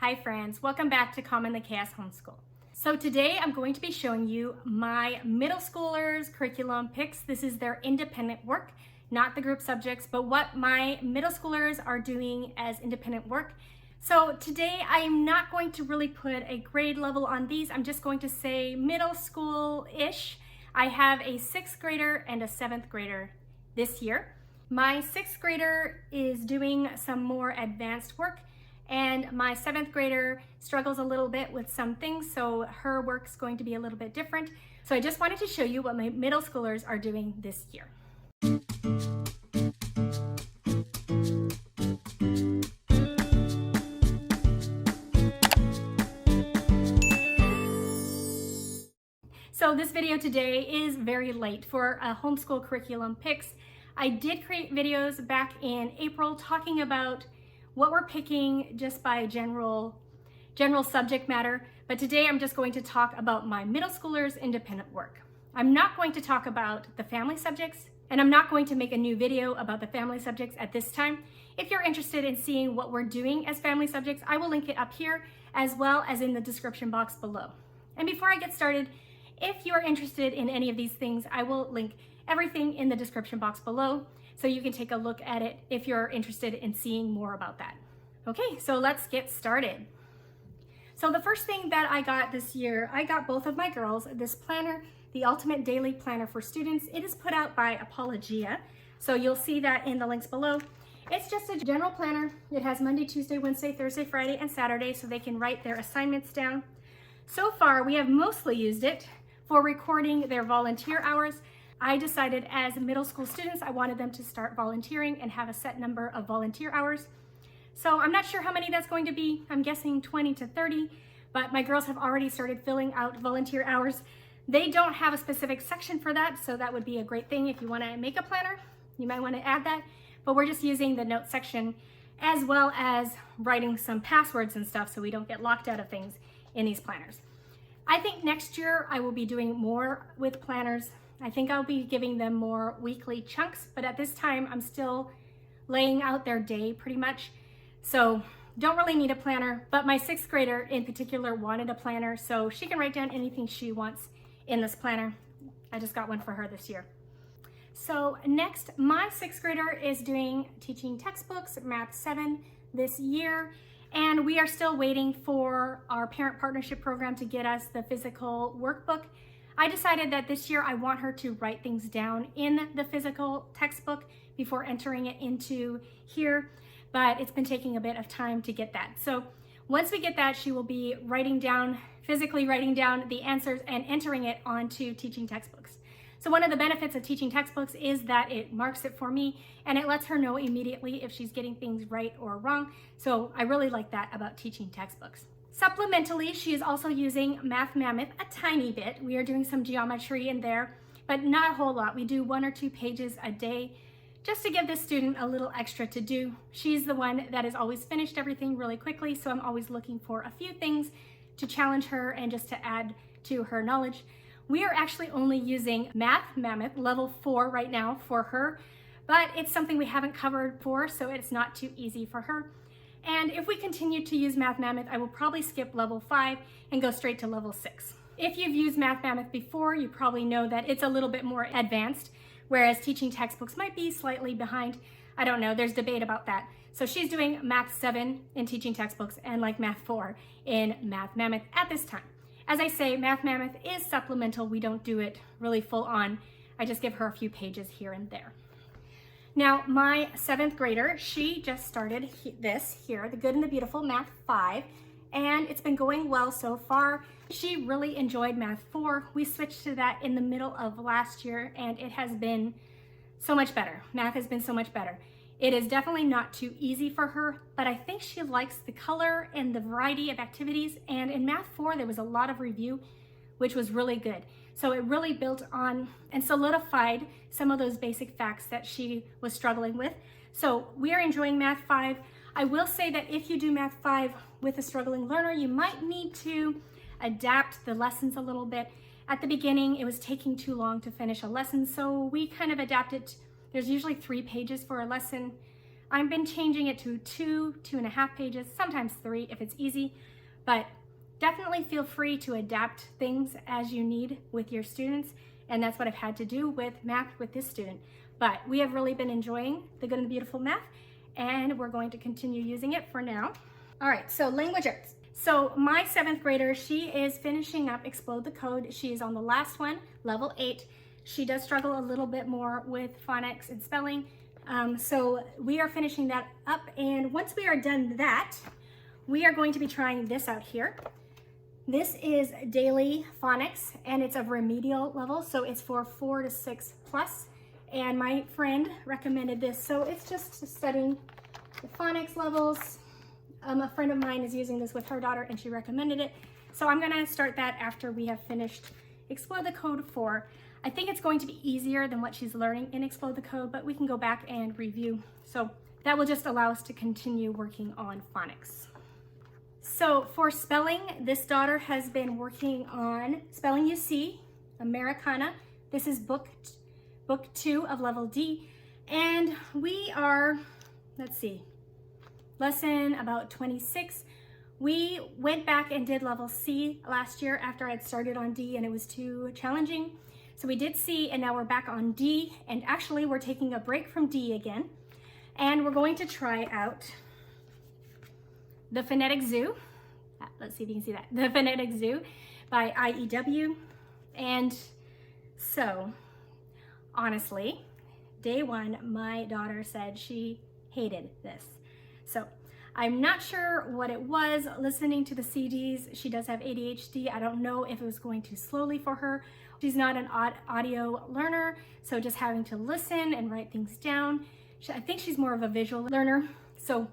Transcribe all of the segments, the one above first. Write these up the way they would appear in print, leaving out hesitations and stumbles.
Hi friends, welcome back to Calm in the Chaos Homeschool. So today I'm going to be showing you my middle schoolers' curriculum picks. This is their independent work, not the group subjects, but what my middle schoolers are doing as independent work. So today I am not going to really put a grade level on these. I'm just going to say middle school-ish. I have a 6th grader and a 7th grader this year. My 6th grader is doing some more advanced work, and my 7th grader struggles a little bit with some things, so her work's going to be a little bit different. So I just wanted to show you what my middle schoolers are doing this year. So this video today is very late for a homeschool curriculum picks. I did create videos back in April talking about what we're picking just by general subject matter, but today I'm just going to talk about my middle schoolers' independent work. I'm not going to talk about the family subjects, and I'm not going to make a new video about the family subjects at this time. If you're interested in seeing what we're doing as family subjects, I will link it up here as well as in the description box below. And before I get started, if you're interested in any of these things, I will link everything in the description box below, so you can take a look at it if you're interested in seeing more about that. Okay, so let's get started. So the first thing that I got this year, I got both of my girls this planner, the Ultimate Daily Planner for Students. It is put out by Apologia, so you'll see that in the links below. It's just a general planner. It has Monday, Tuesday, Wednesday, Thursday, Friday, and Saturday, so they can write their assignments down. So far, we have mostly used it for recording their volunteer hours. I decided as middle school students, I wanted them to start volunteering and have a set number of volunteer hours. So I'm not sure how many that's going to be. I'm guessing 20 to 30, but my girls have already started filling out volunteer hours. They don't have a specific section for that, so that would be a great thing. If you want to make a planner, you might want to add that, but we're just using the note section as well as writing some passwords and stuff so we don't get locked out of things in these planners. I think next year I will be doing more with planners. I think I'll be giving them more weekly chunks, but at this time I'm still laying out their day pretty much. So don't really need a planner, but my 6th grader in particular wanted a planner, so she can write down anything she wants in this planner. I just got one for her this year. So next, my 6th grader is doing teaching textbooks, Math 7 this year, and we are still waiting for our parent partnership program to get us the physical workbook. I decided that this year I want her to write things down in the physical textbook before entering it into here, but it's been taking a bit of time to get that. So once we get that, she will be physically writing down the answers and entering it onto teaching textbooks. So one of the benefits of teaching textbooks is that it marks it for me and it lets her know immediately if she's getting things right or wrong. So I really like that about teaching textbooks. Supplementally, she is also using Math Mammoth a tiny bit. We are doing some geometry in there, but not a whole lot. We do 1 or 2 pages a day just to give this student a little extra to do. She's the one that has always finished everything really quickly, so I'm always looking for a few things to challenge her and just to add to her knowledge. We are actually only using Math Mammoth level 4 right now for her, but it's something we haven't covered before, so it's not too easy for her. And if we continue to use Math Mammoth, I will probably skip level 5 and go straight to level 6. If you've used Math Mammoth before, you probably know that it's a little bit more advanced, whereas teaching textbooks might be slightly behind. I don't know, there's debate about that. So she's doing Math 7 in teaching textbooks and like Math 4 in Math Mammoth at this time. As I say, Math Mammoth is supplemental. We don't do it really full on. I just give her a few pages here and there. Now, my 7th grader, she just started this here, The Good and the Beautiful, Math 5, and it's been going well so far. She really enjoyed Math 4. We switched to that in the middle of last year, and it has been so much better. Math has been so much better. It is definitely not too easy for her, but I think she likes the color and the variety of activities, and in Math 4, there was a lot of review, which was really good. So it really built on and solidified some of those basic facts that she was struggling with. So we are enjoying Math 5. I will say that if you do Math 5 with a struggling learner, you might need to adapt the lessons a little bit. At the beginning, it was taking too long to finish a lesson, so we kind of adapted. There's usually 3 pages for a lesson. I've been changing it to 2.5 pages, sometimes 3 if it's easy, but definitely feel free to adapt things as you need with your students. And that's what I've had to do with math with this student. But we have really been enjoying the Good and the Beautiful math, and we're going to continue using it for now. All right, so language arts. So my 7th grader, she is finishing up Explode the Code. She is on the last one, level 8. She does struggle a little bit more with phonics and spelling. So we are finishing that up, and once we are done that, we are going to be trying this out here. This is daily phonics, and it's a remedial level, so it's for 4 to 6 plus. And my friend recommended this, so it's just studying the phonics levels. A friend of mine is using this with her daughter, and she recommended it. So I'm gonna start that after we have finished Explode the Code 4. I think it's going to be easier than what she's learning in Explode the Code, but we can go back and review. So that will just allow us to continue working on phonics. So for spelling, this daughter has been working on Spelling You See, Americana. This is book 2 of level D. And we are, let's see, lesson about 26. We went back and did level C last year after I had started on D and it was too challenging. So we did C, and now we're back on D, and actually we're taking a break from D again. And we're going to try out the Phonetic Zoo. Let's see if you can see that. The Phonetic Zoo by IEW. And so, honestly, day 1, my daughter said she hated this. So I'm not sure what it was listening to the CDs. She does have ADHD. I don't know if it was going too slowly for her. She's not an audio learner, so just having to listen and write things down. I think she's more of a visual learner. So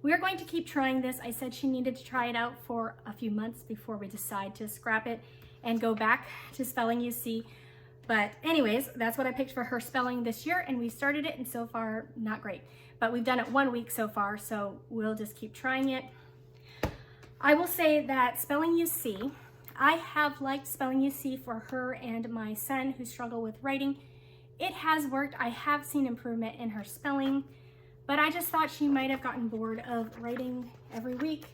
we're going to keep trying this. I said she needed to try it out for a few months before we decide to scrap it and go back to Spelling You See. But anyways, that's what I picked for her spelling this year, and we started it, and so far, not great. But we've done it 1 week so far, so we'll just keep trying it. I will say that Spelling You See, I have liked Spelling You See for her and my son who struggle with writing. It has worked. I have seen improvement in her spelling, but I just thought she might have gotten bored of writing every week,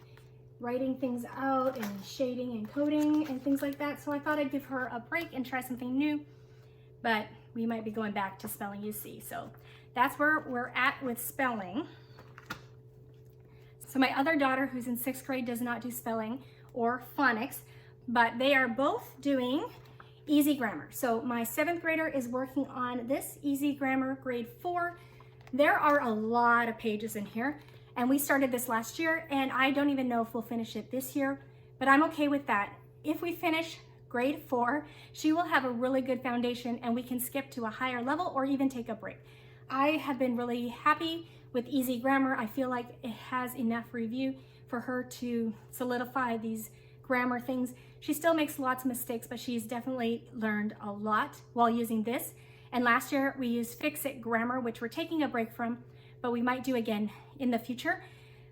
writing things out and shading and coding and things like that. So I thought I'd give her a break and try something new, but we might be going back to Spelling You See. So that's where we're at with spelling. So my other daughter, who's in 6th grade, does not do spelling or phonics, but they are both doing easy grammar. So my 7th grader is working on this easy grammar grade 4. There are a lot of pages in here, and we started this last year, and I don't even know if we'll finish it this year, but I'm okay with that. If we finish grade 4, she will have a really good foundation, and we can skip to a higher level or even take a break. I have been really happy with easy grammar. I feel like it has enough review for her to solidify these grammar things. She still makes lots of mistakes, but she's definitely learned a lot while using this. And last year we used Fix It Grammar, which we're taking a break from, but we might do again in the future.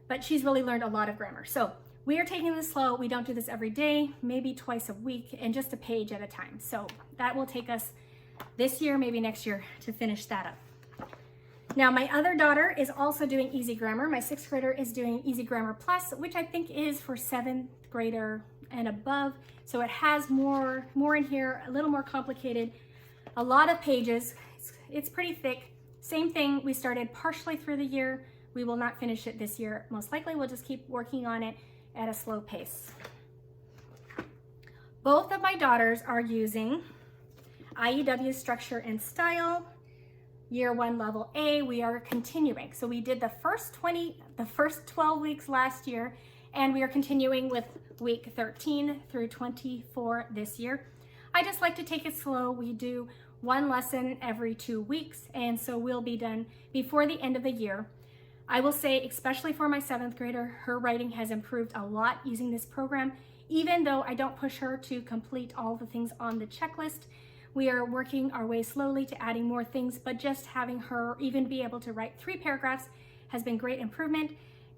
But she's really learned a lot of grammar. So we are taking this slow. We don't do this every day, maybe twice a week, and just a page at a time. So that will take us this year, maybe next year, to finish that up. Now my other daughter is also doing easy grammar. My 6th grader is doing easy grammar plus, which I think is for 7th grader and above. So it has more in here, a little more complicated, a lot of pages. It's pretty thick. Same thing, we started partially through the year. We will not finish it this year. Most likely we'll just keep working on it at a slow pace. Both of my daughters are using IEW Structure and Style, Year 1 Level A. We are continuing. So we did the first 12 weeks last year, and we are continuing with week 13 through 24 this year. I just like to take it slow. We do 1 lesson every 2 weeks, and so we'll be done before the end of the year. I will say, especially for my 7th grader, her writing has improved a lot using this program, even though I don't push her to complete all the things on the checklist. We are working our way slowly to adding more things, but just having her even be able to write 3 paragraphs has been great improvement,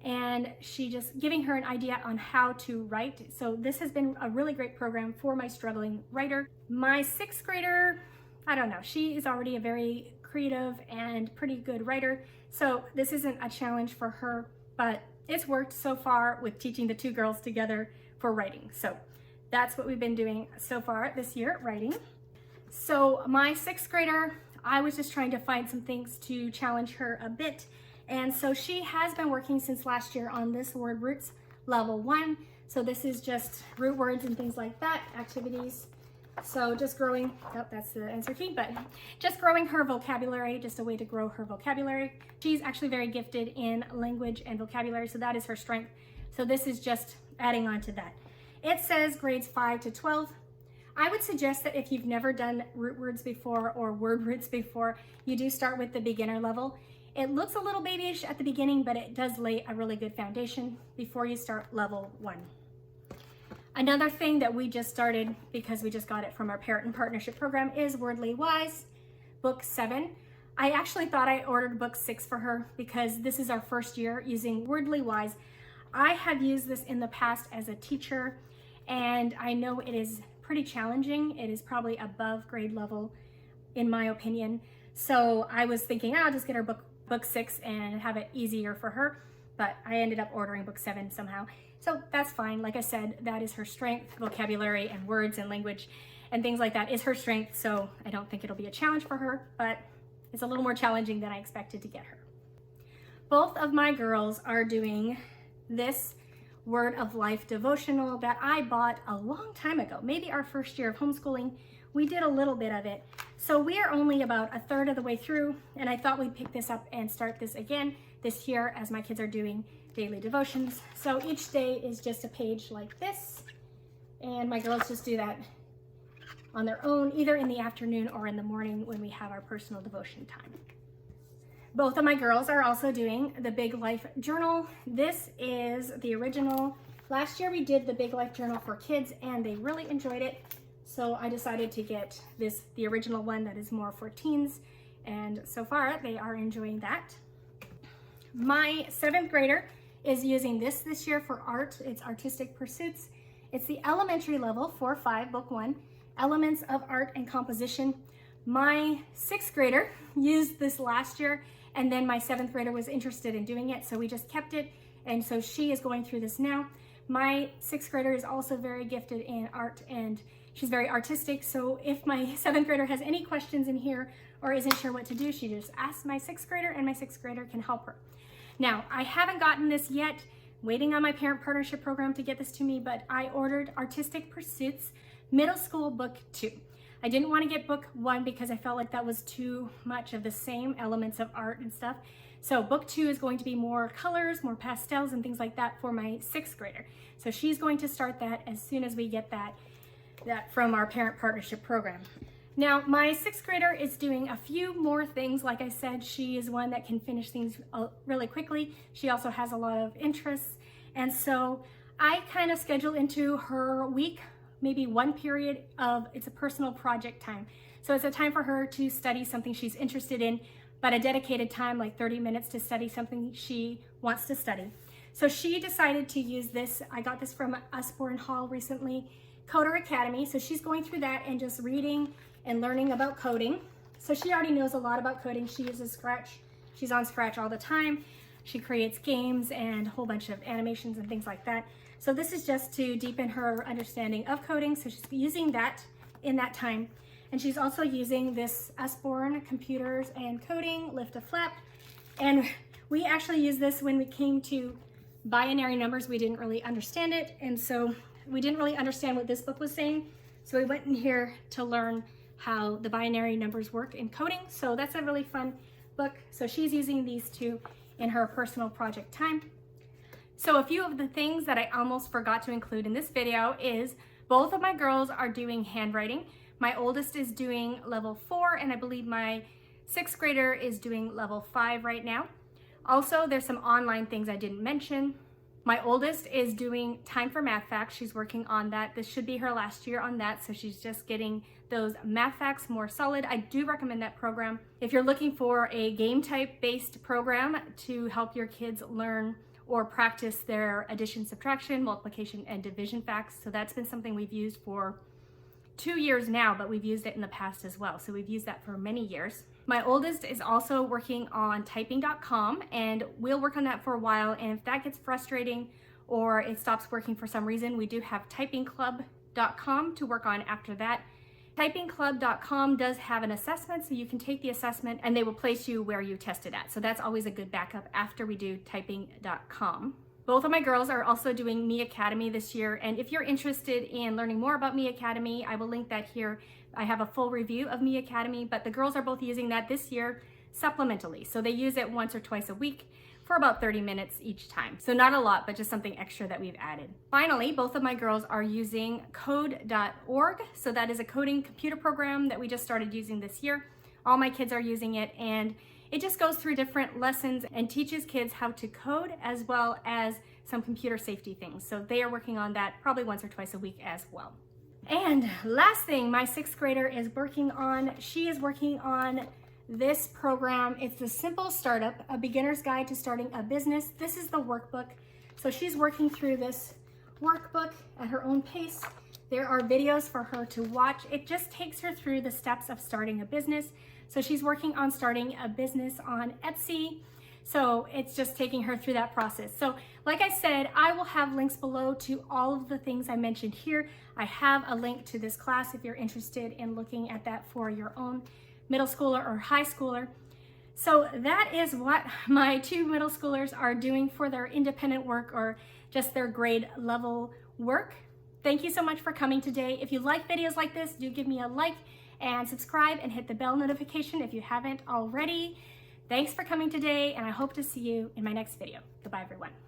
and she just giving her an idea on how to write. So this has been a really great program for my struggling writer. My 6th grader, I don't know, she is already a very creative and pretty good writer. So this isn't a challenge for her, but it's worked so far with teaching the two girls together for writing. So that's what we've been doing so far this year, writing. So my sixth grader, I was just trying to find some things to challenge her a bit. And so she has been working since last year on this word roots level 1. So this is just root words and things like that, activities. So just growing, oh, that's the answer key, but just growing her vocabulary, just a way to grow her vocabulary. She's actually very gifted in language and vocabulary, so that is her strength. So this is just adding on to that. It says grades 5 to 12. I would suggest that if you've never done root words before or word roots before, you do start with the beginner level. It looks a little babyish at the beginning, but it does lay a really good foundation before you start level 1. Another thing that we just started, because we just got it from our parent and partnership program, is Wordly Wise, book 7. I actually thought I ordered book 6 for her because this is our first year using Wordly Wise. I have used this in the past as a teacher, and I know it is pretty challenging. It is probably above grade level, in my opinion. So I was thinking, I'll just get her book 6 and have it easier for her, but I ended up ordering book 7 somehow. So that's fine. Like I said, that is her strength. Vocabulary and words and language and things like that is her strength. So I don't think it'll be a challenge for her, but it's a little more challenging than I expected to get her. Both of my girls are doing this Word of Life devotional that I bought a long time ago, maybe our first year of homeschooling. We did a little bit of it. So we are only about a third of the way through, and I thought we'd pick this up and start this again this year as my kids are doing daily devotions. So each day is just a page like this, and my girls just do that on their own, either in the afternoon or in the morning when we have our personal devotion time. Both of my girls are also doing the Big Life Journal. This is the original. Last year we did the Big Life Journal for kids and they really enjoyed it. So I decided to get this, the original one that is more for teens. And so far they are enjoying that. My 7th grader is using this year for art. It's Artistic Pursuits. It's the elementary level, 4-5, book 1, Elements of Art and Composition. My 6th grader used this last year, and then my 7th grader was interested in doing it, so we just kept it, and so she is going through this now. My 6th grader is also very gifted in art, and she's very artistic, so if my 7th grader has any questions in here or isn't sure what to do, she just asks my 6th grader, and my 6th grader can help her. Now, I haven't gotten this yet, waiting on my parent partnership program to get this to me, but I ordered Artistic Pursuits Middle School Book 2. I didn't want to get book 1 because I felt like that was too much of the same elements of art and stuff. So book 2 is going to be more colors, more pastels and things like that for my 6th grader. So she's going to start that as soon as we get that from our parent partnership program. Now, my 6th grader is doing a few more things. Like I said, she is one that can finish things really quickly. She also has a lot of interests. And so I kind of schedule into her week, maybe one period of, it's a personal project time. So it's a time for her to study something she's interested in, but a dedicated time, like 30 minutes to study something she wants to study. So she decided to use this. I got this from Usborne Hall recently, Coder Academy. So she's going through that and just reading and learning about coding. So she already knows a lot about coding. She uses Scratch. She's on Scratch all the time. She creates games and a whole bunch of animations and things like that. So this is just to deepen her understanding of coding. So she's using that in that time. And she's also using this Usborne Computers and Coding, Lift a Flap. And we actually used this when we came to binary numbers. We didn't really understand it. And so we didn't really understand what this book was saying. So we went in here to learn how the binary numbers work in coding. So that's a really fun book. So she's using these two in her personal project time. So a few of the things that I almost forgot to include in this video is both of my girls are doing handwriting. My oldest is doing level 4, and I believe my 6th grader is doing level 5 right now. Also, there's some online things I didn't mention. My oldest is doing Time for Math Facts. She's working on that. This should be her last year on that, so she's just getting those math facts more solid. I do recommend that program. If you're looking for a game type based program to help your kids learn or practice their addition, subtraction, multiplication, and division facts. So that's been something we've used for 2 years now, but we've used it in the past as well. So we've used that for many years. My oldest is also working on typing.com, and we'll work on that for a while. And if that gets frustrating or it stops working for some reason, we do have typingclub.com to work on after that. Typingclub.com does have an assessment, so you can take the assessment and they will place you where you tested at. So that's always a good backup after we do typing.com. Both of my girls are also doing Miacademy this year, and if you're interested in learning more about Miacademy, I will link that here. I have a full review of Miacademy, but the girls are both using that this year supplementally. So they use it once or twice a week for about 30 minutes each time. So not a lot, but just something extra that we've added. Finally, both of my girls are using code.org. So that is a coding computer program that we just started using this year. All my kids are using it, and it just goes through different lessons and teaches kids how to code as well as some computer safety things. So they are working on that probably once or twice a week as well. And last thing my 6th grader is working on, she is working on this program. It's the Simple Startup, a beginner's guide to starting a business. This is the workbook. So she's working through this workbook at her own pace. There are videos for her to watch. It just takes her through the steps of starting a business. So she's working on starting a business on Etsy. So it's just taking her through that process. So like I said, I will have links below to all of the things I mentioned here. I have a link to this class if you're interested in looking at that for your own middle schooler or high schooler. So that is what my 2 middle schoolers are doing for their independent work or just their grade level work. Thank you so much for coming today. If you like videos like this, do give me a like and subscribe and hit the bell notification if you haven't already. Thanks for coming today, and I hope to see you in my next video. Goodbye, everyone.